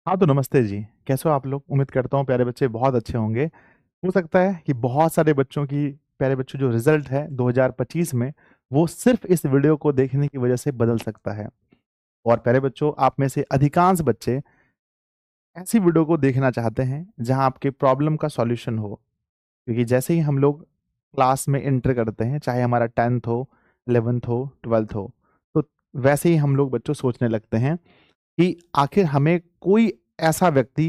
हाँ, तो नमस्ते जी। कैसे हो आप लोग? उम्मीद करता हूँ प्यारे बच्चे बहुत अच्छे होंगे। हो सकता है कि बहुत सारे बच्चों की प्यारे बच्चों जो रिजल्ट है 2025 में, वो सिर्फ इस वीडियो को देखने की वजह से बदल सकता है। और प्यारे बच्चों, आप में से अधिकांश बच्चे ऐसी वीडियो को देखना चाहते हैं जहां आपके प्रॉब्लम का सॉल्यूशन हो। क्योंकि जैसे ही हम लोग क्लास में एंटर करते हैं, चाहे हमारा 10th हो, 11th हो, 12th हो, तो वैसे ही हम लोग बच्चों सोचने लगते हैं कि आखिर हमें कोई ऐसा व्यक्ति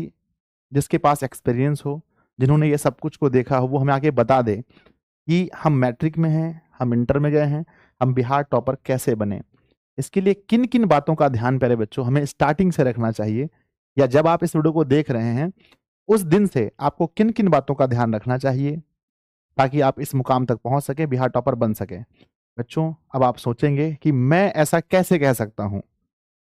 जिसके पास एक्सपीरियंस हो, जिन्होंने ये सब कुछ को देखा हो, वो हमें आके बता दे कि हम मैट्रिक में हैं, हम इंटर में गए हैं, हम बिहार टॉपर कैसे बने। इसके लिए किन किन बातों का ध्यान प्यारे बच्चों हमें स्टार्टिंग से रखना चाहिए, या जब आप इस वीडियो को देख रहे हैं उस दिन से आपको किन किन बातों का ध्यान रखना चाहिए ताकि आप इस मुकाम तक पहुंच सके, बिहार टॉपर बन सके। बच्चों, अब आप सोचेंगे कि मैं ऐसा कैसे कह सकता हूं,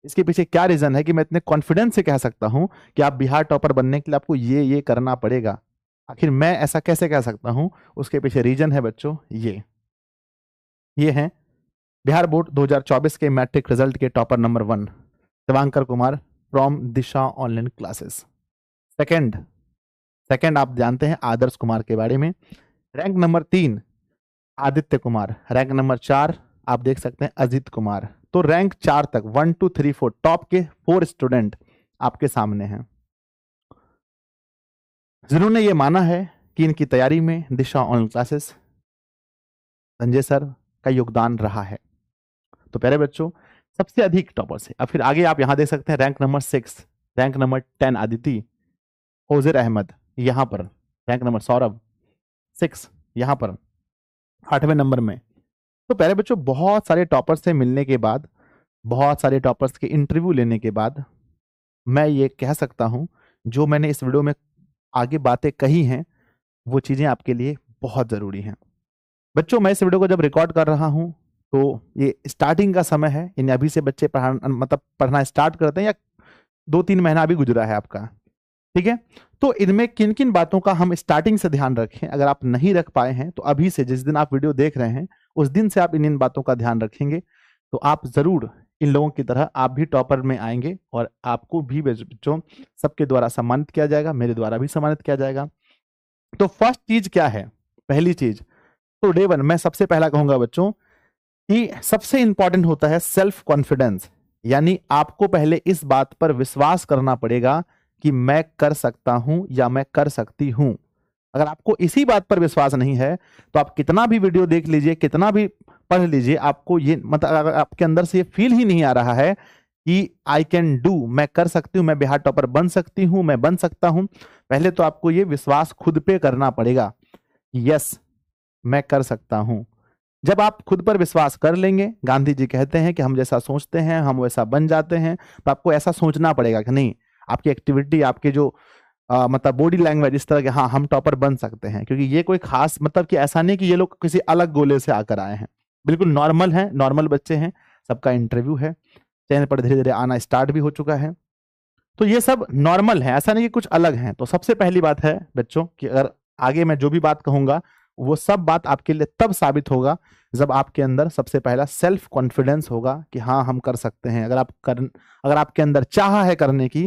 इसके पीछे क्या रीजन है कि मैं इतने कॉन्फिडेंस से कह सकता हूं कि आप बिहार टॉपर बनने के लिए आपको ये करना पड़ेगा। आखिर मैं ऐसा कैसे कह सकता हूं? उसके पीछे रीजन है बच्चों ये हैं बिहार बोर्ड 2024 के मैट्रिक रिजल्ट के topper number 1 Shivankar Kumar from Disha online classes. Second second आप जानते हैं आदर्श कुमार के बारे में। Rank number 3 Aditya Kumar. Rank number 4 आप देख सकते हैं अजित कुमार। तो रैंक 4 तक 1 2 3 4 टॉप के 4 स्टूडेंट आपके सामने हैं, जिन्होंने ये माना है कि इनकी तैयारी में दिशा ऑनलाइन क्लासेस संजय सर का योगदान रहा है। तो प्यारे बच्चों, सबसे अधिक टॉपर्स है। अब फिर आगे आप यहां देख सकते हैं rank number 6, rank number 10 Aditi, होजर अहमद यहां पर, रैंक नंबर सौरभ 6 यहां पर 8वें नंबर में। तो प्यारे बच्चों, बहुत सारे टॉपर्स से मिलने के बाद, बहुत सारे टॉपर्स के इंटरव्यू लेने के बाद मैं ये कह सकता हूं, जो मैंने इस वीडियो में आगे बातें कही हैं वो चीजें आपके लिए बहुत जरूरी हैं। बच्चों, मैं इस वीडियो को जब रिकॉर्ड कर रहा हूं तो ये स्टार्टिंग का समय है, यानी अभी से बच्चे पढ़ना स्टार्ट करते हैं, या 2-3 महीना अभी गुजरा है आपका। ठीक है, तो इनमें किन किन बातों का हम स्टार्टिंग से ध्यान रखें, अगर आप नहीं रख पाए हैं तो अभी से, जिस दिन आप वीडियो देख रहे हैं उस दिन से आप इन इन बातों का ध्यान रखेंगे तो आप जरूर इन लोगों की तरह आप भी टॉपर में आएंगे, और आपको भी बच्चों सबके द्वारा सम्मानित किया जाएगा, मेरे द्वारा भी सम्मानित किया जाएगा। तो फर्स्ट चीज क्या है? पहली चीज तो डे 1 मैं सबसे पहला कहूंगा बच्चों कि सबसे इंपॉर्टेंट होता है सेल्फ कॉन्फिडेंस। यानी आपको पहले इस बात पर विश्वास करना पड़ेगा कि मैं कर सकता हूं या मैं कर सकती हूं। अगर आपको इसी बात पर विश्वास नहीं है तो आप कितना भी वीडियो देख लीजिए, कितना भी पढ़ लीजिए, आपको ये मतलब अगर आपके अंदर से ये फील ही नहीं आ रहा है कि आई कैन डू, मैं कर सकती हूं, मैं बिहार टॉपर बन सकती हूं, मैं बन सकता हूं, पहले तो आपको ये विश्वास खुद पे करना पड़ेगा। यस, मैं कर सकता हूं। जब आप खुद पर विश्वास कर लेंगे, गांधी जी कहते हैं कि हम जैसा सोचते हैं हम वैसा बन जाते हैं, तो आपको ऐसा सोचना पड़ेगा कि नहीं, आपकी एक्टिविटी, आपके जो मतलब बॉडी लैंग्वेज इस तरह के, हाँ हम टॉपर बन सकते हैं। क्योंकि ये कोई खास मतलब कि ऐसा नहीं कि ये लोग किसी अलग गोले से आकर आए हैं, बिल्कुल नॉर्मल है, नॉर्मल बच्चे हैं, सबका इंटरव्यू है, चैनल पर धीरे धीरे आना स्टार्ट भी हो चुका है। तो ये सब नॉर्मल है, ऐसा नहीं कि कुछ अलग है। तो सबसे पहली बात है बच्चों कि अगर आगे मैं जो भी बात कहूंगा वो सब बात आपके लिए तब साबित होगा जब आपके अंदर सबसे पहला सेल्फ कॉन्फिडेंस होगा कि हाँ हम कर सकते हैं। अगर आपके अंदर चाह है करने की,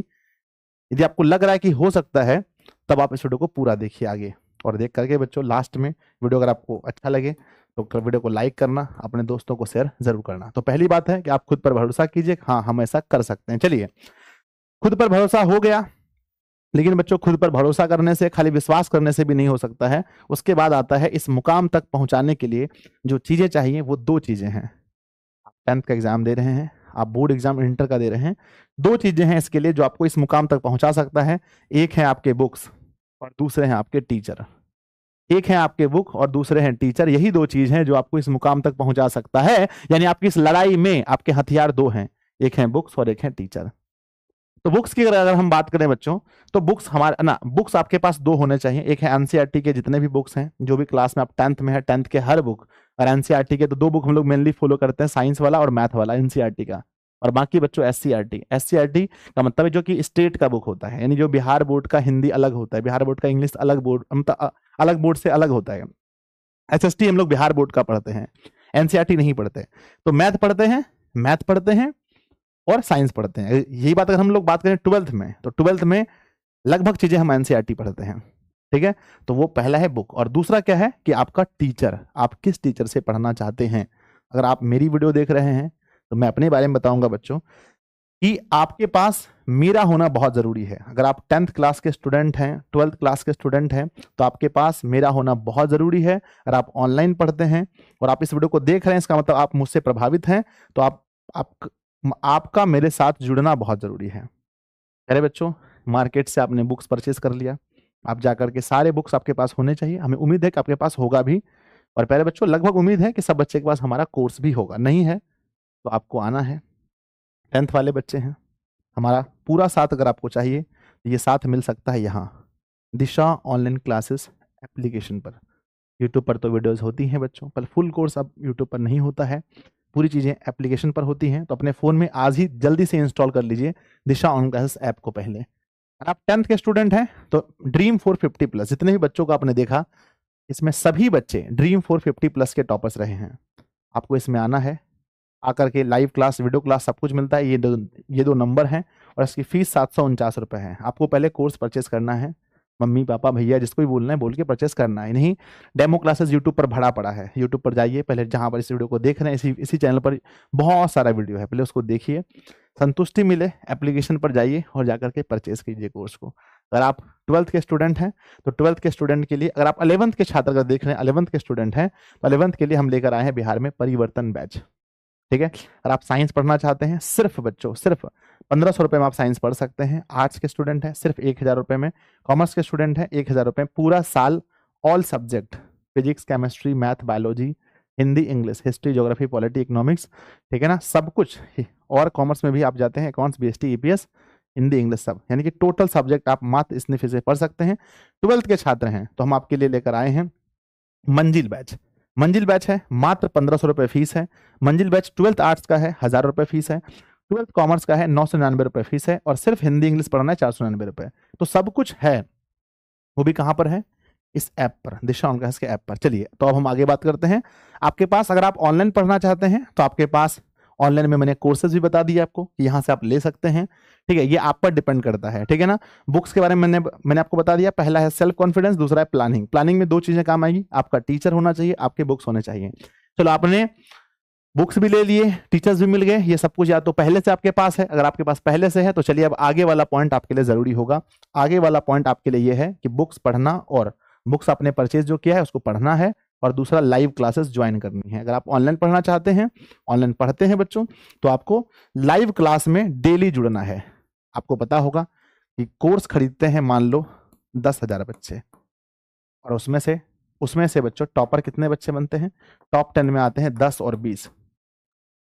यदि आपको लग रहा है कि हो सकता है, तब आप इस वीडियो को पूरा देखिए आगे। और देख करके बच्चों लास्ट में वीडियो अगर आपको अच्छा लगे तो वीडियो को लाइक करना, अपने दोस्तों को शेयर जरूर करना। तो पहली बात है कि आप खुद पर भरोसा कीजिए, हाँ हम ऐसा कर सकते हैं। चलिए, खुद पर भरोसा हो गया, लेकिन बच्चों खुद पर भरोसा करने से, खाली विश्वास करने से भी नहीं हो सकता है। उसके बाद आता है इस मुकाम तक पहुंचाने के लिए जो चीजें चाहिए, वो 2 चीजें हैं। आप 10th का एग्जाम दे रहे हैं, आप बोर्ड एग्जाम इंटर का दे रहे हैं, 2 चीजें हैं इसके लिए जो आपको इस मुकाम तक पहुंचा सकता है। एक है आपके बुक्स और दूसरे हैं आपके टीचर। एक है आपके बुक और दूसरे हैं टीचर। यही 2 चीज हैं जो आपको इस मुकाम तक पहुंचा सकता है। यानी आपकी इस लड़ाई में आपके हथियार 2 हैं, एक है बुक्स और एक है टीचर। तो बुक्स की अगर हम बात करें बच्चों, तो बुक्स हमारे ना, बुक्स आपके पास 2 होने चाहिए। एक है एनसीईआरटी के जितने भी बुक्स हैं, जो भी क्लास में आप 10th में है, 10th के हर बुक। और एनसीईआरटी के तो 2 बुक हम लोग मेनली फॉलो करते हैं, साइंस वाला और मैथ वाला एनसीईआरटी का। और बाकी बच्चों एससीईआरटी, एससीईआरटी का मतलब है जो कि स्टेट का बुक होता है, यानी जो बिहार बोर्ड का हिंदी अलग होता है, बिहार बोर्ड का इंग्लिश अलग बोर्ड, मतलब अलग बोर्ड से अलग होता है। एसएसटी हम लोग बिहार बोर्ड का पढ़ते हैं, एनसीईआरटी नहीं पढ़ते। तो मैथ पढ़ते हैं, मैथ पढ़ते हैं, और साइंस पढ़ते हैं। यही बात अगर हम लोग बात करें 12th में, तो 12th में लगभग चीजें हम एनसीईआरटी पढ़ते हैं, ठीक है। तो वो पहला है बुक, और दूसरा क्या है कि आपका टीचर, आप किस टीचर से पढ़ना चाहते हैं। अगर आप मेरी वीडियो देख रहे हैं तो मैं अपने बारे में बताऊंगा बच्चों कि आपके पास मेरा होना बहुत जरूरी है। अगर आप 10th क्लास के स्टूडेंट हैं, 12th क्लास के स्टूडेंट हैं, तो आपके पास मेरा होना बहुत जरूरी है। अगर आप ऑनलाइन पढ़ते हैं और आप इस वीडियो को देख रहे हैं, इसका मतलब आप मुझसे प्रभावित हैं, तो आपका मेरे साथ जुड़ना बहुत जरूरी है। अरे बच्चों, मार्केट से आपने बुक्स परचेज कर लिया, आप जाकर के सारे बुक्स आपके पास होने चाहिए। हमें उम्मीद है कि आपके पास होगा भी, और प्यारे बच्चों लगभग उम्मीद है कि सब बच्चे के पास हमारा कोर्स भी होगा। नहीं है तो आपको आना है। 10th वाले बच्चे हैं, हमारा पूरा साथ अगर आपको चाहिए तो ये साथ मिल सकता है यहाँ दिशा ऑनलाइन क्लासेस एप्लीकेशन पर। यूट्यूब पर तो वीडियोस होती हैं बच्चों, पर फुल कोर्स अब यूट्यूब पर नहीं होता है, पूरी चीज़ें एप्लीकेशन पर होती हैं। तो अपने फ़ोन में आज ही जल्दी से इंस्टॉल कर लीजिए दिशा ऑनलाइन क्लासेस ऐप को पहले। अगर आप 10th के स्टूडेंट हैं तो ड्रीम 450 प्लस जितने भी बच्चों को आपने देखा, इसमें सभी बच्चे ड्रीम 450 प्लस के टॉपर्स रहे हैं। आपको इसमें आना है, आकर के लाइव क्लास, वीडियो क्लास सब कुछ मिलता है। ये दो नंबर हैं, और इसकी फीस 749 रुपये है। आपको पहले कोर्स परचेस करना है, मम्मी पापा भैया जिसको भी बोलना है बोल के परचेस करना है। नहीं, डेमो क्लासेस यूट्यूब पर भरा पड़ा है, यूट्यूब पर जाइए पहले, जहाँ पर इस वीडियो को देख रहे हैं इसी चैनल पर बहुत सारा वीडियो है, पहले उसको देखिए, संतुष्टि मिले, एप्लीकेशन पर जाइए और जाकर के परचेस कीजिए कोर्स को। अगर आप 12th के स्टूडेंट हैं तो 12th के स्टूडेंट के लिए, अगर आप 11th के छात्र अगर देख रहे हैं 11th के स्टूडेंट हैं, तो 11th के लिए हम लेकर आए हैं बिहार में परिवर्तन बैच, ठीक है। अगर आप साइंस पढ़ना चाहते हैं, सिर्फ बच्चों सिर्फ 1500 रुपये में आप साइंस पढ़ सकते हैं। आर्ट्स के स्टूडेंट हैं सिर्फ 1000 रुपये में, कॉमर्स के स्टूडेंट हैं 1000 रुपये में, पूरा साल all subject, physics, chemistry, math, biology, Hindi, English, history, geography, polity, economics, ठीक है ना, सब कुछ। और कॉमर्स में भी आप जाते हैं accounts, BST, EPS, Hindi, English, सब, यानी कि टोटल सब्जेक्ट आप मात्र इतने फीस से पढ़ सकते हैं। 12th के छात्र हैं तो हम आपके लिए लेकर आए हैं मंजिल बैच। मंजिल बैच है मात्र 1500 रुपये फीस है। मंजिल बैच 12th आर्ट्स का है 1000 रुपये फीस है, 12th कॉमर्स का है 999 रुपये फीस है, और सिर्फ हिंदी इंग्लिश पढ़ना है 499 रुपये। तो सब कुछ है, वो भी कहाँ पर है, इस ऐप पर, दिशा ऑनलाइन क्लासेस के ऐप पर। चलिए तो अब हम आगे बात करते हैं। आपके पास अगर आप ऑनलाइन पढ़ना चाहते हैं तो आपके पास ऑनलाइन में मैंने कोर्सेज भी बता दिए आपको, यहाँ से आप ले सकते हैं, ठीक है। ये आप पर डिपेंड करता है, ठीक है ना। बुक्स के बारे में मैंने आपको बता दिया, पहला है सेल्फ कॉन्फिडेंस, दूसरा है प्लानिंग। प्लानिंग में दो चीजें काम आएगी, आपका टीचर होना चाहिए, आपके बुक्स होने चाहिए। चलो, आपने बुक्स भी ले लिए, टीचर्स भी मिल गए, ये सब कुछ या तो पहले से आपके पास है। अगर आपके पास पहले से है तो चलिए अब आगे वाला पॉइंट आपके लिए जरूरी होगा। आगे वाला पॉइंट आपके लिए ये है कि बुक्स पढ़ना, और बुक्स आपने परचेज जो किया है उसको पढ़ना है, और दूसरा लाइव क्लासेस ज्वाइन करनी है। अगर आप ऑनलाइन पढ़ना चाहते हैं, ऑनलाइन पढ़ते हैं बच्चों, तो आपको लाइव क्लास में डेली जुड़ना है। आपको पता होगा कि कोर्स खरीदते हैं मान लो 10,000 बच्चे, और उसमें से बच्चों टॉपर कितने बच्चे बनते हैं, टॉप 10 में आते हैं 10 और 20।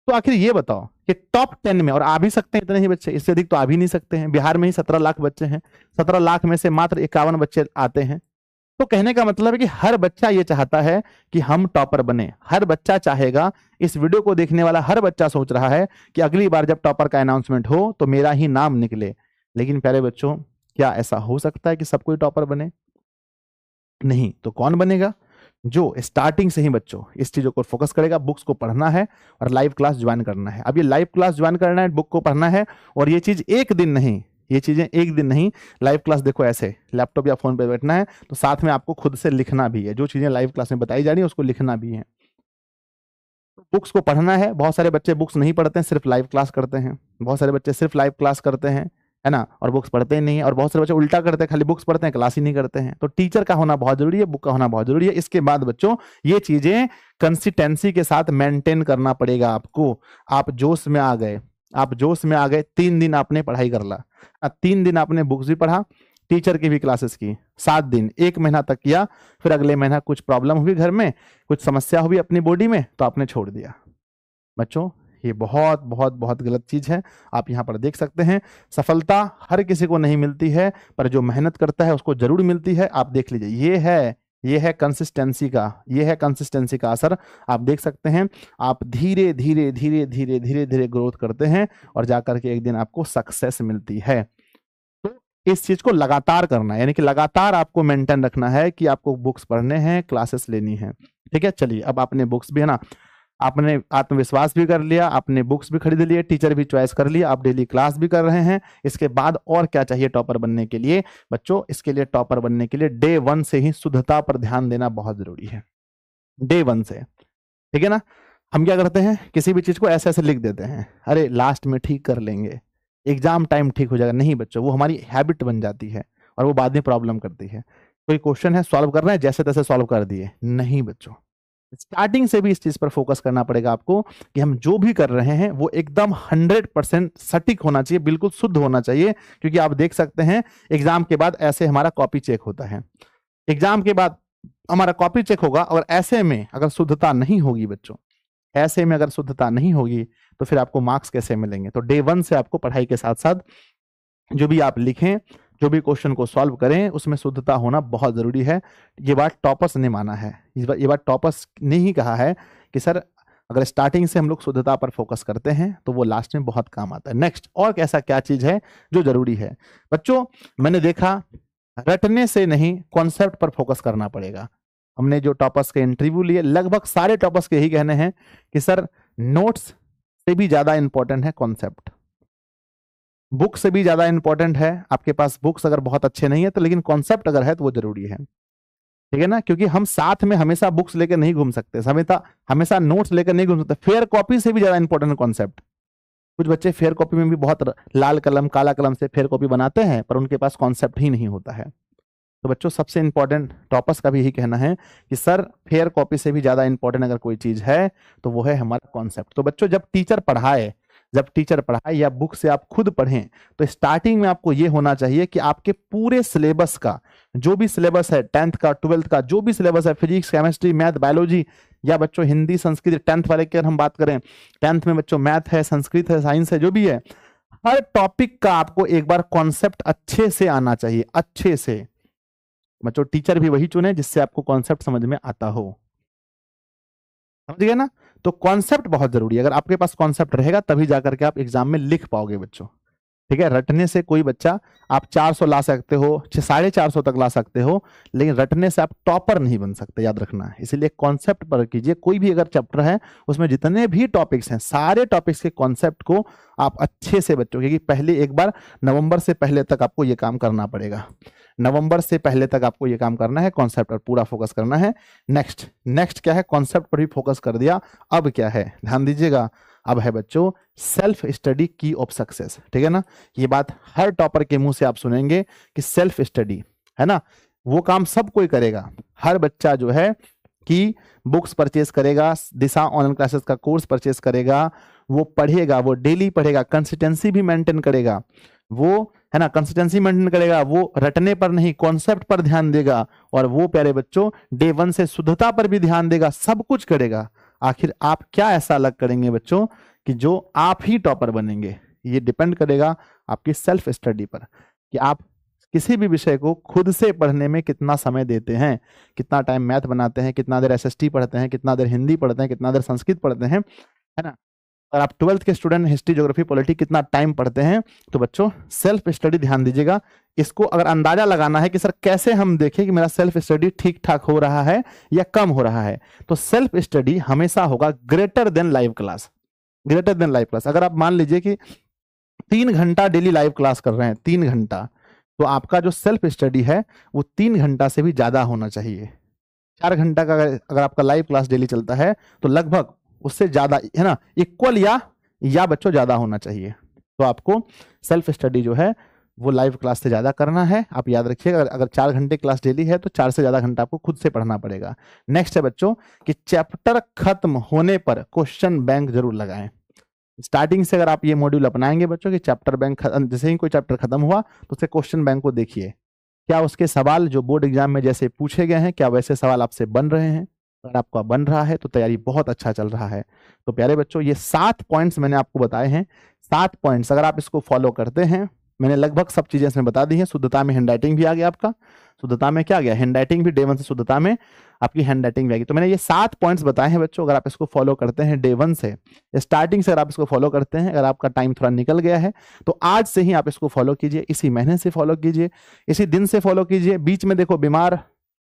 तो आखिर ये बताओ कि टॉप 10 में, और आ भी सकते हैं इतने ही बच्चे, इससे अधिक तो आ भी नहीं सकते हैं। बिहार में ही 17 लाख बच्चे हैं, 17 लाख में से मात्र 51 बच्चे आते हैं। तो कहने का मतलब है कि हर बच्चा ये चाहता है कि हम टॉपर बने, हर बच्चा चाहेगा, इस वीडियो को देखने वाला हर बच्चा सोच रहा है कि अगली बार जब टॉपर का अनाउंसमेंट हो तो मेरा ही नाम निकले। लेकिन प्यारे बच्चों, क्या ऐसा हो सकता है कि सब कोई टॉपर बने? नहीं। तो कौन बनेगा? जो स्टार्टिंग से ही बच्चों इस चीजों को फोकस करेगा, बुक्स को पढ़ना है और लाइव क्लास ज्वाइन करना है। अब ये लाइव क्लास ज्वाइन करना है, बुक को पढ़ना है, और ये चीज एक दिन नहीं, ये चीजें एक दिन नहीं। लाइव क्लास देखो ऐसे लैपटॉप या फोन पे बैठना है, तो साथ में आपको खुद से लिखना भी है, जो चीजें लाइव क्लास में बताई जा रही है उसको लिखना भी है। बुक्स को पढ़ना है। बहुत सारे बच्चे बुक्स नहीं पढ़ते हैं, सिर्फ लाइव क्लास करते हैं। बहुत सारे बच्चे सिर्फ लाइव क्लास करते हैं, है ना, और बुक्स पढ़ते ही नहीं है। और बहुत सारे बच्चे उल्टा करते हैं, खाली बुक्स पढ़ते हैं, क्लास ही नहीं करते हैं। तो टीचर का होना बहुत जरूरी है, बुक का होना बहुत जरूरी है। इसके बाद बच्चों ये चीजें कंसिस्टेंसी के साथ मेंटेन करना पड़ेगा आपको। आप जोश में आ गए, 3 दिन आपने पढ़ाई कर ला, 3 दिन आपने बुक्स भी पढ़ा, टीचर की भी क्लासेस की, 7 दिन, 1 महीना तक किया, फिर अगले महीना कुछ प्रॉब्लम हुई घर में, कुछ समस्या हुई अपनी बॉडी में, तो आपने छोड़ दिया। बच्चों ये बहुत बहुत बहुत गलत चीज है। आप यहाँ पर देख सकते हैं, सफलता हर किसी को नहीं मिलती है, पर जो मेहनत करता है उसको जरूर मिलती है। आप देख लीजिए, ये है कंसिस्टेंसी का असर। आप देख सकते हैं, आप धीरे धीरे धीरे धीरे धीरे धीरे ग्रोथ करते हैं, और जाकर के एक दिन आपको सक्सेस मिलती है। तो इस चीज को लगातार करना है, यानी कि लगातार आपको मेंटेन रखना है कि आपको बुक्स पढ़ने हैं, क्लासेस लेनी है, ठीक है। चलिए अब आपने बुक्स भी, है ना, आपने आत्मविश्वास भी कर लिया, आपने बुक्स भी खरीद लिए, टीचर भी चॉइस कर लिया, आप डेली क्लास भी कर रहे हैं। इसके बाद और क्या चाहिए टॉपर बनने के लिए बच्चों? इसके लिए टॉपर बनने के लिए डे 1 से ही शुद्धता पर ध्यान देना बहुत जरूरी है, डे 1 से, ठीक है ना। हम क्या करते हैं, किसी भी चीज को ऐसे ऐसे लिख देते हैं, अरे लास्ट में ठीक कर लेंगे, एग्जाम टाइम ठीक हो जाएगा। नहीं बच्चों, वो हमारी हैबिट बन जाती है और वो बाद में प्रॉब्लम करती है। कोई क्वेश्चन है, सॉल्व कर रहे हैं, जैसे तैसे सॉल्व कर दिए, नहीं बच्चों, स्टार्टिंग से भी इस चीज पर फोकस करना पड़ेगा आपको कि हम जो भी कर रहे हैं वो एकदम 100% सटीक होना चाहिए, बिल्कुल शुद्ध होना चाहिए। क्योंकि आप देख सकते हैं एग्जाम के बाद ऐसे हमारा कॉपी चेक होता है, एग्जाम के बाद हमारा कॉपी चेक होगा, और ऐसे में अगर शुद्धता नहीं होगी बच्चों, ऐसे में अगर शुद्धता नहीं होगी तो फिर आपको मार्क्स कैसे मिलेंगे? तो डे 1 से आपको पढ़ाई के साथ साथ जो भी आप लिखें, जो भी क्वेश्चन को सॉल्व करें, उसमें शुद्धता होना बहुत जरूरी है। ये बात टॉपर्स ने माना है, ये बात टॉपर्स ने ही कहा है कि सर अगर स्टार्टिंग से हम लोग शुद्धता पर फोकस करते हैं तो वो लास्ट में बहुत काम आता है। नेक्स्ट, और ऐसा क्या चीज है जो जरूरी है बच्चों? मैंने देखा रटने से नहीं, कॉन्सेप्ट पर फोकस करना पड़ेगा। हमने जो टॉपर्स के इंटरव्यू लिए, लगभग सारे टॉपर्स के यही कहने हैं कि सर नोट्स से भी ज्यादा इंपॉर्टेंट है कॉन्सेप्ट, बुक से भी ज्यादा इंपॉर्टेंट है। आपके पास बुक्स अगर बहुत अच्छे नहीं है तो, लेकिन कॉन्सेप्ट अगर है तो वो जरूरी है, ठीक है ना। क्योंकि हम साथ में हमेशा बुक्स लेकर नहीं घूम सकते, हमेशा नोट्स लेकर नहीं घूम सकते। फेयर कॉपी से भी ज्यादा इंपॉर्टेंट कॉन्सेप्ट। कुछ बच्चे फेयर कॉपी में भी बहुत लाल कलम काला कलम से फेयर कॉपी बनाते हैं, पर उनके पास कॉन्सेप्ट ही नहीं होता है। तो बच्चों सबसे इंपॉर्टेंट टॉपर्स का भी यही कहना है कि सर फेयर कॉपी से भी ज्यादा इंपॉर्टेंट अगर कोई चीज है तो वो है हमारा कॉन्सेप्ट। तो बच्चों जब टीचर पढ़ाए या बुक से आप खुद पढ़ें, तो स्टार्टिंग में आपको ये होना चाहिए कि आपके पूरे सिलेबस का, जो भी सिलेबस है 10th का 12th का, जो भी सिलेबस है, फिजिक्स केमिस्ट्री मैथ बायोलॉजी, या बच्चों हिंदी संस्कृत 10th वाले की अगर हम बात करें, 10th में बच्चों मैथ है, संस्कृत है, साइंस है, जो भी है, हर टॉपिक का आपको एक बार कॉन्सेप्ट अच्छे से आना चाहिए, अच्छे से। बच्चों टीचर भी वही चुने जिससे आपको कॉन्सेप्ट समझ में आता हो, समझ गए ना। तो कॉन्सेप्ट बहुत जरूरी है, अगर आपके पास कॉन्सेप्ट रहेगा तभी जाकर के आप एग्जाम में लिख पाओगे बच्चों, ठीक है। रटने से कोई बच्चा आप 400 ला सकते हो, 450 तक ला सकते हो, लेकिन रटने से आप टॉपर नहीं बन सकते, याद रखना। इसलिए कॉन्सेप्ट पर कीजिए। कोई भी अगर चैप्टर है उसमें जितने भी टॉपिक्स हैं, सारे टॉपिक्स के कॉन्सेप्ट को आप अच्छे से बच्चों, क्योंकि पहले एक बार नवंबर से पहले तक आपको ये काम करना पड़ेगा, नवंबर से पहले तक आपको ये काम करना है, कॉन्सेप्ट पर पूरा फोकस करना है। नेक्स्ट क्या है? कॉन्सेप्ट पर भी फोकस कर दिया, अब क्या है ध्यान दीजिएगा, अब है बच्चों सेल्फ स्टडी की ऑफ सक्सेस, ठीक है ना। ये बात हर टॉपर के मुंह से आप सुनेंगे कि सेल्फ स्टडी है ना, वो काम सब कोई करेगा। हर बच्चा जो है कि बुक्स परचेस करेगा, दिशा ऑनलाइन क्लासेस का कोर्स परचेस करेगा, वो पढ़ेगा, वो डेली पढ़ेगा, कंसिस्टेंसी भी मेंटेन करेगा, वो है ना, कंसिस्टेंसी मेंटेन करेगा, वो रटने पर नहीं कॉन्सेप्ट पर ध्यान देगा, और वो प्यारे बच्चों डे 1 से शुद्धता पर भी ध्यान देगा, सब कुछ करेगा। आखिर आप क्या ऐसा अलग करेंगे बच्चों कि जो आप ही टॉपर बनेंगे? ये डिपेंड करेगा आपकी सेल्फ स्टडी पर, कि आप किसी भी विषय को खुद से पढ़ने में कितना समय देते हैं, कितना टाइम मैथ बनाते हैं, कितना देर एसएसटी पढ़ते हैं, कितना देर हिंदी पढ़ते हैं, कितना देर संस्कृत पढ़ते हैं, है ना। और आप 12th के स्टूडेंट हिस्ट्री ज्योग्राफी पॉलिटी कितना टाइम पढ़ते हैं। तो बच्चों सेल्फ स्टडी ध्यान दीजिएगा। इसको अगर अंदाजा लगाना है कि सर कैसे हम देखें कि मेरा सेल्फ स्टडी ठीक ठाक हो रहा है या कम हो रहा है, तो सेल्फ स्टडी हमेशा होगा greater than live class, greater than live class. अगर आप मान लीजिए कि 3 घंटा डेली लाइव क्लास कर रहे हैं, 3 घंटा, तो आपका जो सेल्फ स्टडी है वो 3 घंटा से भी ज्यादा होना चाहिए। 4 घंटा का अगर आपका लाइव क्लास डेली चलता है तो लगभग उससे ज्यादा, है ना, इक्वल या बच्चों ज्यादा होना चाहिए। तो आपको सेल्फ स्टडी जो है वो लाइव क्लास से ज्यादा करना है। आप याद रखिएगा, अगर 4 घंटे क्लास डेली है तो 4 से ज्यादा घंटा आपको खुद से पढ़ना पड़ेगा। नेक्स्ट है बच्चों कि चैप्टर खत्म होने पर क्वेश्चन बैंक जरूर लगाएं। स्टार्टिंग से अगर आप ये मॉड्यूल अपनाएंगे बच्चों कि चैप्टर बैंक, जैसे ही कोई चैप्टर खत्म हुआ तो उसके क्वेश्चन बैंक को देखिए, क्या उसके सवाल जो बोर्ड एग्जाम में जैसे पूछे गए हैं, क्या वैसे सवाल आपसे बन रहे हैं। अगर आपका बन रहा है तो तैयारी बहुत अच्छा चल रहा है। तो प्यारे बच्चों ये 7 पॉइंट्स मैंने आपको बताए हैं, 7 पॉइंट्स अगर आप इसको फॉलो करते हैं, मैंने लगभग सब चीजें इसमें बता दी हैं। शुद्धता में हैंडराइटिंग भी आ गया आपका, शुद्धता में क्या आ गया, हैंडराइटिंग भी डे 1 से शुद्धता में आपकी हैंडराइटिंग भी आ गई। तो मैंने ये 7 पॉइंट्स बताए हैं बच्चों, अगर आप इसको फॉलो करते हैं डे 1 से, स्टार्टिंग से अगर आप इसको फॉलो करते हैं, अगर आपका टाइम थोड़ा निकल गया है तो आज से ही आप इसको फॉलो कीजिए, इसी महीने से फॉलो कीजिए, इसी दिन से फॉलो कीजिए। बीच में देखो बीमार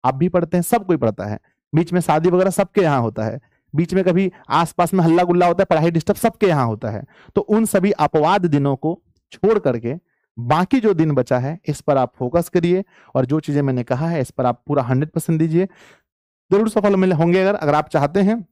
आप भी पढ़ते हैं, सब कोई पढ़ता है, बीच में शादी वगैरह सबके यहाँ होता है, बीच में कभी आसपास में हल्ला गुल्ला होता है, पढ़ाई डिस्टर्ब सबके यहाँ होता है। तो उन सभी अपवाद दिनों को छोड़ करके बाकी जो दिन बचा है इस पर आप फोकस करिए, और जो चीजें मैंने कहा है इस पर आप पूरा 100% दीजिए, जरूर सफल मिले होंगे। अगर आप चाहते हैं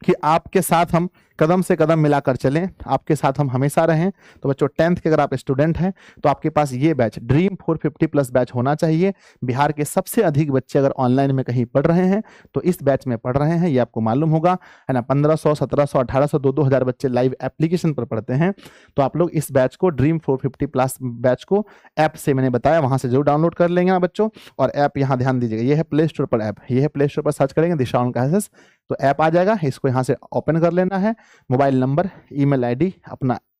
कि आपके साथ हम कदम से कदम मिलाकर चलें, आपके साथ हम हमेशा रहें, तो बच्चों 10th के अगर आप स्टूडेंट हैं तो आपके पास ये बैच ड्रीम 450 प्लस बैच होना चाहिए। बिहार के सबसे अधिक बच्चे अगर ऑनलाइन में कहीं पढ़ रहे हैं तो इस बैच में पढ़ रहे हैं, ये आपको मालूम होगा, है ना। 1500, 1700, 1800, 2-2000 बच्चे लाइव एप्लीकेशन पर पढ़ते हैं। तो आप लोग इस बैच को, ड्रीम 450 प्लस बैच को ऐप से मैंने बताया वहां से जरूर डाउनलोड कर लेंगे ना बच्चों। और ऐप यहाँ ध्यान दीजिएगा, ये है प्ले स्टोर पर ऐप, ये है प्ले स्टोर पर सर्च करेंगे दिशा ऑनलाइन क्लासेस तो ऐप आ जाएगा, इसको यहाँ से ओपन कर लेना है। मोबाइल नंबर, ईमेल आईडी,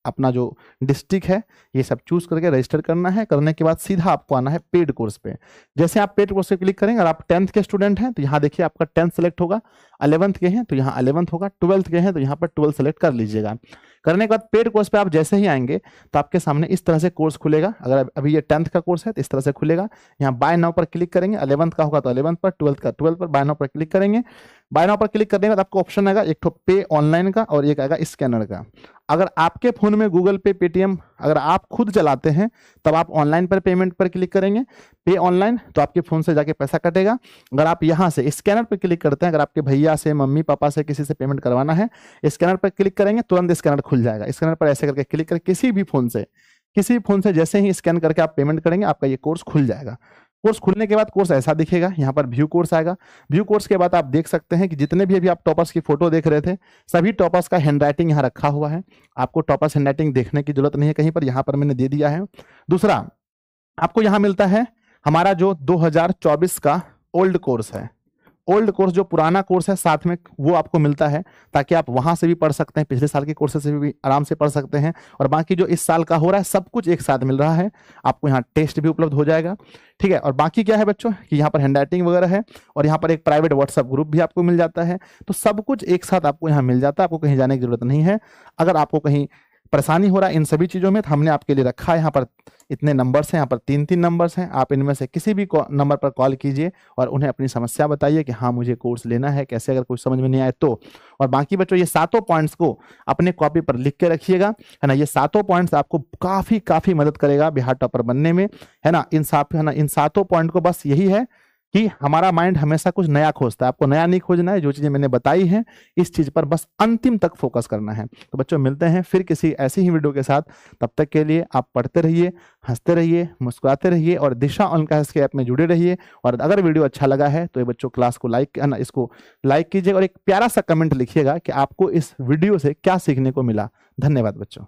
अपना जो डिस्ट्रिक्ट है ये सब चूज करके रजिस्टर करना है। करने के बाद सीधा आपको आना है पेड कोर्स पे। जैसे आप पेड कोर्स पे क्लिक करेंगे, अगर आप 10th के स्टूडेंट हैं तो यहाँ देखिए आपका 10th सेलेक्ट होगा, 11th के हैं तो यहाँ 11th होगा, 12th के हैं तो यहाँ पर 12 सेलेक्ट कर लीजिएगा। करने के बाद पेड कोर्स पे आप जैसे ही आएंगे तो आपके सामने इस तरह से कोर्स खुलेगा। अगर अभी ये 10th का कोर्स है तो इस तरह से खुलेगा। यहाँ बाय नाउ पर क्लिक करेंगे, 11th का होगा तो 11th पर, 12th का 12th पर, बाय नाउ पर क्लिक करेंगे। बाय नाउ पर क्लिक करने के बाद आपको ऑप्शन आएगा एक तो पे ऑनलाइन का और एक आएगा स्कैनर का। अगर आपके फोन में गूगल पे, पेटीएम अगर आप खुद चलाते हैं तब आप ऑनलाइन पर पेमेंट पर क्लिक करेंगे, पे ऑनलाइन, तो आपके फोन से जाके पैसा कटेगा। अगर आप यहाँ से स्कैनर पर क्लिक करते हैं, अगर आपके भैया से, मम्मी पापा से, किसी से पेमेंट करवाना है, स्कैनर पर क्लिक करेंगे तुरंत स्कैनर खुल जाएगा। स्कैनर पर ऐसे करके क्लिक करके किसी भी फोन से जैसे ही स्कैन करके आप पेमेंट करेंगे आपका ये कोर्स खुल जाएगा। कोर्स खुलने के बाद कोर्स ऐसा दिखेगा, यहाँ पर व्यू कोर्स आएगा। व्यू कोर्स के बाद आप देख सकते हैं कि जितने भी अभी आप टॉपर्स की फोटो देख रहे थे सभी टॉपर्स का हैंडराइटिंग यहाँ रखा हुआ है। आपको टॉपर्स हैंडराइटिंग देखने की जरूरत नहीं है कहीं पर, यहाँ पर मैंने दे दिया है। दूसरा, आपको यहाँ मिलता है हमारा जो 2024 का ओल्ड कोर्स है, ओल्ड कोर्स जो पुराना कोर्स है साथ में वो आपको मिलता है, ताकि आप वहां से भी पढ़ सकते हैं, पिछले साल के कोर्सेज से भी आराम से पढ़ सकते हैं। और बाकी जो इस साल का हो रहा है सब कुछ एक साथ मिल रहा है। आपको यहाँ टेस्ट भी उपलब्ध हो जाएगा, ठीक है। और बाकी क्या है बच्चों कि यहाँ पर हैंडराइटिंग वगैरह है और यहाँ पर एक प्राइवेट व्हाट्सएप ग्रुप भी आपको मिल जाता है। तो सब कुछ एक साथ आपको यहाँ मिल जाता है, आपको कहीं जाने की जरूरत नहीं है। अगर आपको कहीं परेशानी हो रहा है इन सभी चीजों में तो हमने आपके लिए रखा है, यहाँ पर इतने नंबर्स हैं, यहाँ पर 3-3 नंबर्स हैं, आप इनमें से किसी भी नंबर पर कॉल कीजिए और उन्हें अपनी समस्या बताइए कि हाँ मुझे कोर्स लेना है, कैसे, अगर कुछ समझ में नहीं आए तो। और बाकी बच्चों ये 7 पॉइंट्स को अपने कॉपी पर लिख के रखिएगा, है ना। ये 7 पॉइंट्स आपको काफी मदद करेगा बिहार टॉपर बनने में, है ना। इन 7 पॉइंट को बस यही है कि हमारा माइंड हमेशा कुछ नया खोजता है, आपको नया नहीं खोजना है। जो चीजें मैंने बताई हैं इस चीज पर बस अंतिम तक फोकस करना है। तो बच्चों मिलते हैं फिर किसी ऐसी ही वीडियो के साथ, तब तक के लिए आप पढ़ते रहिए, हंसते रहिए, मुस्कुराते रहिए और दिशा ऑनलाइन क्लासेस के ऐप में जुड़े रहिए। और अगर वीडियो अच्छा लगा है तो ये बच्चों क्लास को इसको लाइक कीजिए और एक प्यारा सा कमेंट लिखिएगा कि आपको इस वीडियो से क्या सीखने को मिला। धन्यवाद बच्चों।